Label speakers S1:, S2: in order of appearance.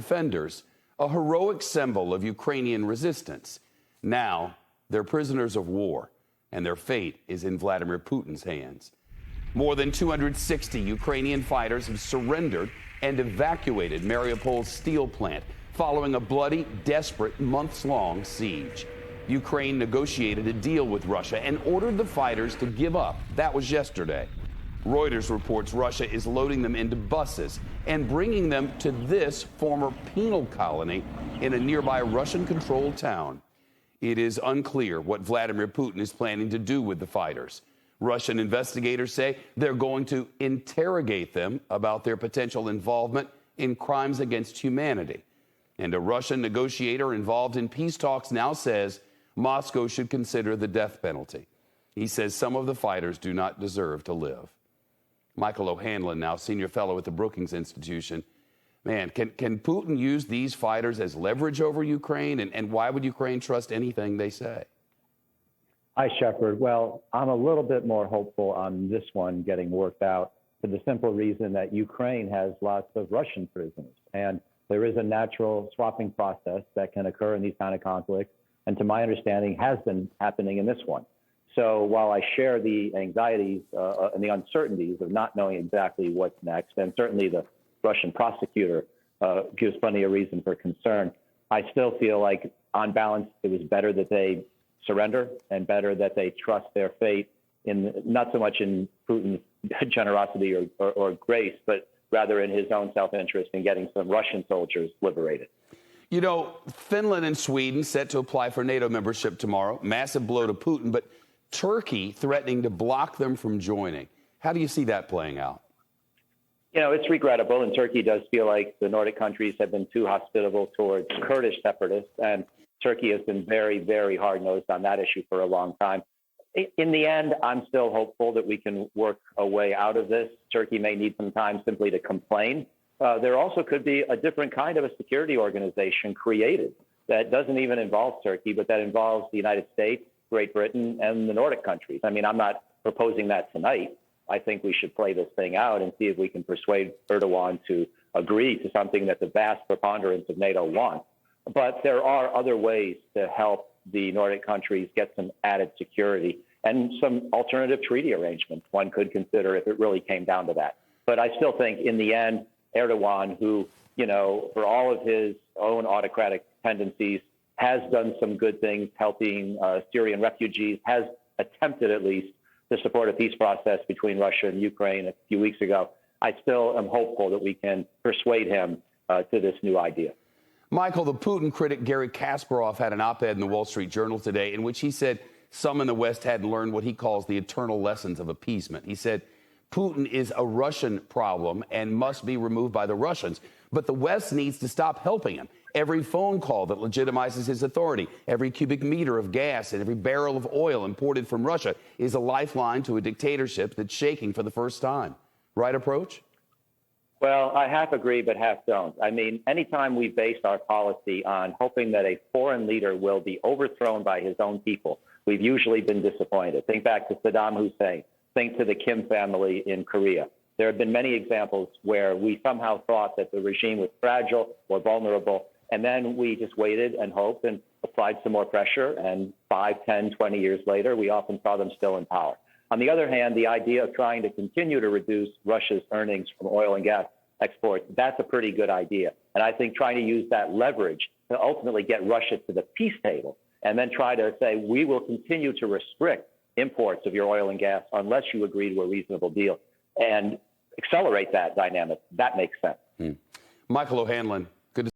S1: defenders, a heroic symbol of Ukrainian resistance. Now, they're prisoners of war, and their fate is in Vladimir Putin's hands. More than 260 Ukrainian fighters have surrendered and evacuated Mariupol's steel plant following a bloody, desperate, months-long siege. Ukraine negotiated a deal with Russia and ordered the fighters to give up. That was yesterday. Reuters reports Russia is loading them into buses and bringing them to this former penal colony in a nearby Russian-controlled town. It is unclear what Vladimir Putin is planning to do with the fighters. Russian investigators say they're going to interrogate them about their potential involvement in crimes against humanity. And a Russian negotiator involved in peace talks now says Moscow should consider the death penalty. He says some of the fighters do not deserve to live. Michael O'Hanlon, now senior fellow at the Brookings Institution. Man, can Putin use these fighters as leverage over Ukraine? And why would Ukraine trust anything they say?
S2: Hi, Shepard. Well, I'm a little bit more hopeful on this one getting worked out for the simple reason that Ukraine has lots of Russian prisoners. And there is a natural swapping process that can occur in these kind of conflicts. And to my understanding, has been happening in this one. So while I share the anxieties and the uncertainties of not knowing exactly what's next, and certainly the Russian prosecutor gives plenty of reason for concern, I still feel like on balance, it was better that they surrender and better that they trust their fate in not so much in Putin's generosity or grace, but rather in his own self-interest in getting some Russian soldiers liberated.
S1: You know, Finland and Sweden set to apply for NATO membership tomorrow. Massive blow to Putin, but Turkey threatening to block them from joining. How do you see that playing out?
S2: You know, it's regrettable, and Turkey does feel like the Nordic countries have been too hospitable towards Kurdish separatists, and Turkey has been very, very hard-nosed on that issue for a long time. In the end, I'm still hopeful that we can work a way out of this. Turkey may need some time simply to complain. There also could be a different kind of a security organization created that doesn't even involve Turkey, but that involves the United States, Great Britain, and the Nordic countries. I mean, I'm not proposing that tonight. I think we should play this thing out and see if we can persuade Erdogan to agree to something that the vast preponderance of NATO wants. But there are other ways to help the Nordic countries get some added security and some alternative treaty arrangements one could consider if it really came down to that. But I still think in the end, Erdogan, who, you know, for all of his own autocratic tendencies, has done some good things helping Syrian refugees, has attempted at least to support a peace process between Russia and Ukraine a few weeks ago. I still am hopeful that we can persuade him to this new idea.
S1: Michael, the Putin critic Garry Kasparov had an op-ed in the Wall Street Journal today in which he said some in the West hadn't learned what he calls the eternal lessons of appeasement. He said Putin is a Russian problem and must be removed by the Russians, but the West needs to stop helping him. Every phone call that legitimizes his authority, every cubic meter of gas and every barrel of oil imported from Russia is a lifeline to a dictatorship that's shaking for the first time. Right approach?
S2: Well, I half agree, but half don't. I mean, anytime we base our policy on hoping that a foreign leader will be overthrown by his own people, we've usually been disappointed. Think back to Saddam Hussein. Think to the Kim family in Korea. There have been many examples where we somehow thought that the regime was fragile or vulnerable, and then we just waited and hoped and applied some more pressure, and 5, 10, 20 years later, we often saw them still in power. On the other hand, the idea of trying to continue to reduce Russia's earnings from oil and gas exports, that's a pretty good idea. And I think trying to use that leverage to ultimately get Russia to the peace table and then try to say, we will continue to restrict imports of your oil and gas unless you agree to a reasonable deal and accelerate that dynamic, that makes sense.
S1: Michael O'Hanlon,